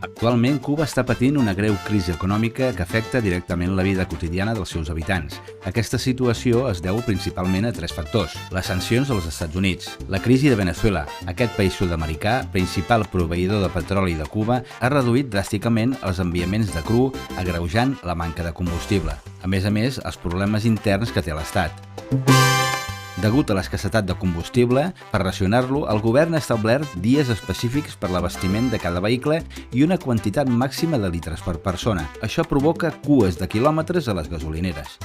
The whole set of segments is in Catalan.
Actualment, Cuba està patint una greu crisi econòmica que afecta directament la vida quotidiana dels seus habitants. Aquesta situació es deu principalment a 3 factors: les sancions dels Estats Units, la crisi de Venezuela. Aquest país sud-americà, principal proveïdor de petroli de Cuba, ha reduït dràsticament els enviaments de cru, agreujant la manca de combustible. A més, els problemes interns que té l'Estat. Degut a l'escassetat de combustible, per racionar-lo, el govern ha establert dies específics per l'abastiment de cada vehicle i una quantitat màxima de litres per persona. Això provoca cues de quilòmetres a les gasolineres.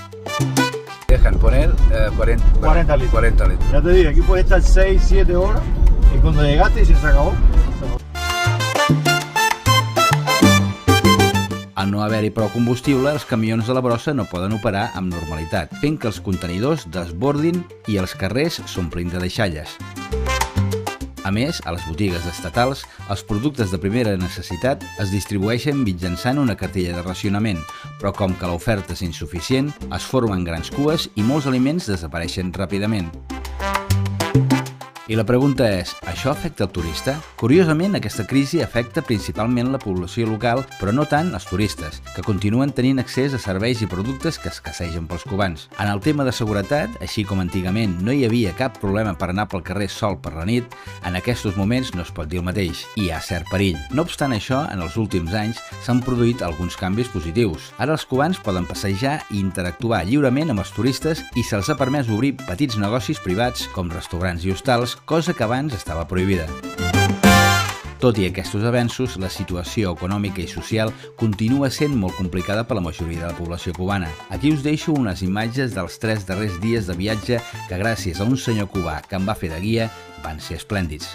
Dejan poner 40 litros. 40 litros. Ya te digo, aquí puede estar 6, 7 horas y cuando llegaste y se acabó. Al no haver-hi prou combustible, els camions de la brossa no poden operar amb normalitat, fent que els contenidors desbordin i els carrers s'omplin de deixalles. A més, a les botigues estatals, els productes de primera necessitat es distribueixen mitjançant una cartella de racionament, però com que l'oferta és insuficient, es formen grans cues i molts aliments desapareixen ràpidament. I la pregunta és, això afecta el turista? Curiosament, aquesta crisi afecta principalment la població local, però no tant els turistes, que continuen tenint accés a serveis i productes que escassegen pels cubans. En el tema de seguretat, així com antigament no hi havia cap problema per anar pel carrer sol per la nit, en aquests moments no es pot dir el mateix, i hi ha cert perill. No obstant això, en els últims anys s'han produït alguns canvis positius. Ara els cubans poden passejar i interactuar lliurement amb els turistes i se'ls ha permès obrir petits negocis privats com restaurants i hostals, cosa que abans estava prohibida. Tot i aquests avenços, la situació econòmica i social continua sent molt complicada per la majoria de la població cubana. Aquí us deixo unes imatges dels 3 darrers dies de viatge que gràcies a un senyor cubà que em va fer de guia van ser esplèndids.